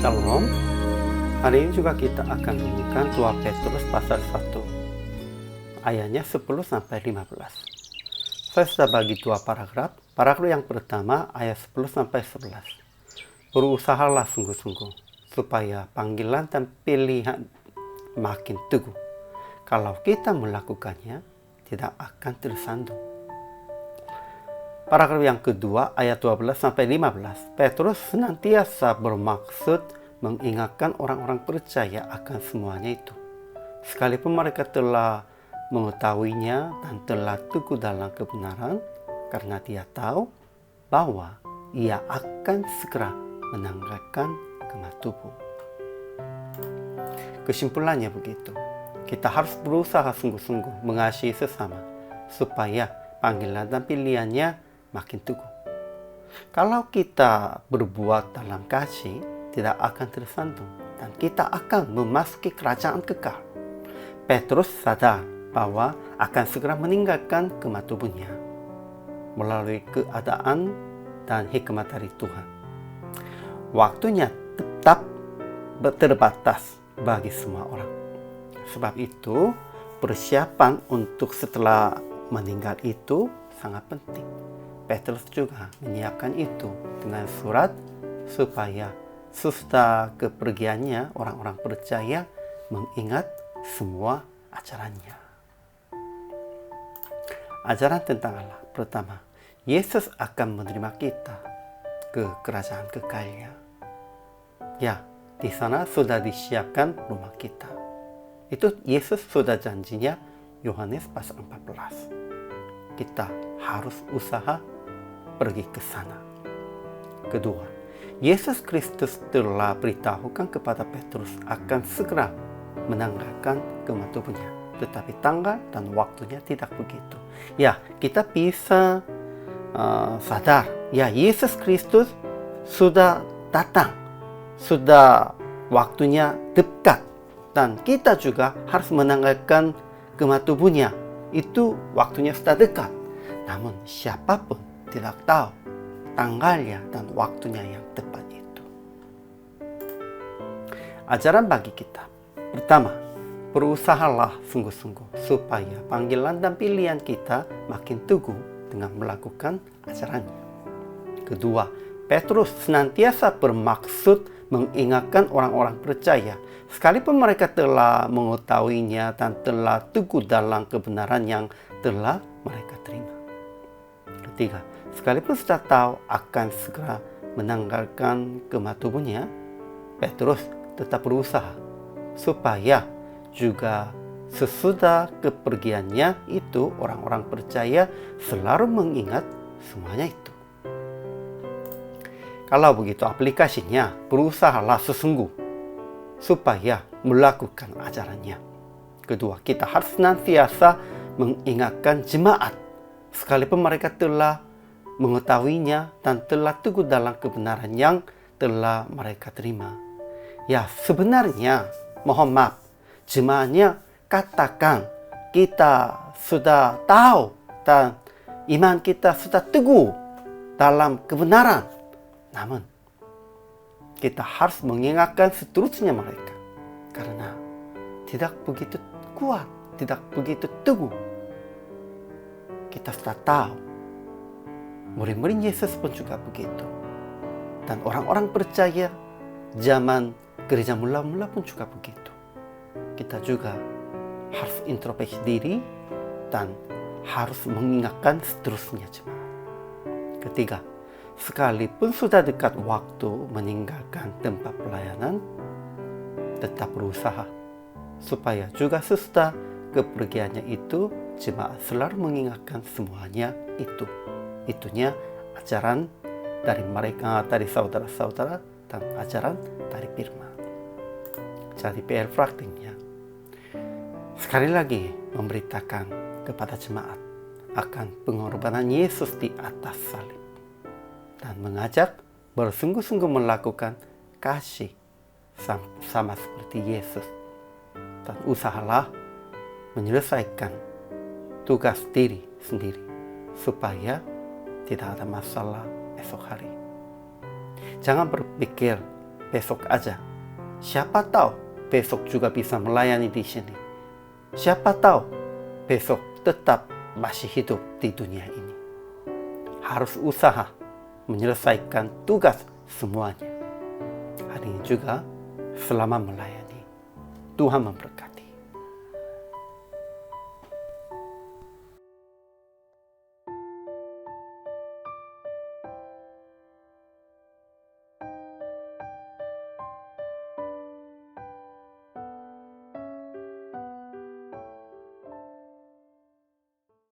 Shalom. Hari ini juga kita akan renungkan 2 Petrus pasal 1 ayatnya 10-15. Saya sudah bagi 2 paragraf. Paragraf yang pertama ayat 10-11. Berusahalah sungguh-sungguh supaya panggilan dan pilihan makin teguh. Kalau kita melakukannya, tidak akan tersandung. Paragraf yang kedua ayat 12-15. Petrus senantiasa bermaksud mengingatkan orang-orang percaya akan semuanya itu. Sekalipun mereka telah mengetahuinya dan telah teguh dalam kebenaran, karena dia tahu bahwa ia akan segera menanggalkan kemah tubuh. Kesimpulannya begitu. Kita harus berusaha sungguh-sungguh mengasihi sesama supaya panggilan dan pilihannya makin teguh. Kalau kita berbuat dalam kasih, tidak akan tersandung dan kita akan memasuki kerajaan kekal. Petrus sadar bahwa akan segera meninggalkan kemah tubuhnya melalui keadaan dan hikmat dari Tuhan. Waktunya tetap terbatas bagi semua orang. Sebab itu, persiapan untuk setelah meninggal itu sangat penting. Petrus juga menyiapkan itu dengan surat supaya sesudah kepergiannya orang-orang percaya mengingat semua ajarannya. Ajaran tentang Allah. Pertama, Yesus akan menerima kita ke kerajaan kekalnya. Ya, di sana sudah disiapkan rumah kita. Itu Yesus sudah janjinya Yohanes pasal 14. Kita harus usaha pergi ke sana. Kedua, Yesus Kristus telah beritahukan kepada Petrus akan segera menanggalkan kemah tubuhnya. Tetapi tanggal dan waktunya tidak begitu. Ya, kita bisa sadar, ya Yesus Kristus sudah datang. Sudah waktunya dekat. Dan kita juga harus menanggalkan kemah tubuhnya. Itu waktunya sudah dekat. Namun siapapun tidak tahu tanggalnya dan waktunya yang tepat itu. Ajaran bagi kita. Pertama, berusahalah sungguh-sungguh supaya panggilan dan pilihan kita makin teguh dengan melakukan ajarannya. Kedua, Petrus senantiasa bermaksud mengingatkan orang-orang percaya sekalipun mereka telah mengetahuinya dan telah teguh dalam kebenaran yang telah mereka terima. Ketiga, sekalipun sudah tahu akan segera menanggalkan kemah tubuhnya, Petrus tetap berusaha supaya juga sesudah kepergiannya itu orang-orang percaya selalu mengingat semuanya itu. Kalau begitu aplikasinya, berusahalah sesungguh supaya melakukan ajarannya. Kedua, kita harus senantiasa mengingatkan jemaat sekalipun mereka telah mengetahuinya dan telah teguh dalam kebenaran yang telah mereka terima. Ya, sebenarnya mohon maaf, jemaatnya katakan kita sudah tahu dan iman kita sudah teguh dalam kebenaran. Namun kita harus mengingatkan seterusnya mereka karena tidak begitu kuat, tidak begitu teguh. Kita sudah tahu. Murid-murid Yesus pun juga begitu. Dan orang-orang percaya zaman gereja mula-mula pun juga begitu. Kita juga harus introspeksi diri dan harus mengingatkan seterusnya jemaat. Ketiga, sekalipun sudah dekat waktu meninggalkan tempat pelayanan, tetap berusaha supaya juga sesudah kepergiannya itu jemaat selalu mengingatkan semuanya itu. Itunya ajaran dari mereka, dari saudara-saudara dan ajaran dari firman. Jadi PR praktiknya sekali lagi memberitakan kepada jemaat akan pengorbanan Yesus di atas salib dan mengajak bersungguh-sungguh melakukan kasih sama seperti Yesus dan usahalah menyelesaikan tugas diri sendiri supaya tidak ada masalah esok hari. Jangan berpikir besok aja. Siapa tahu besok juga bisa melayani di sini. Siapa tahu besok tetap masih hidup di dunia ini. Harus usaha menyelesaikan tugas semuanya. Hari ini juga selama melayani. Tuhan memberkati.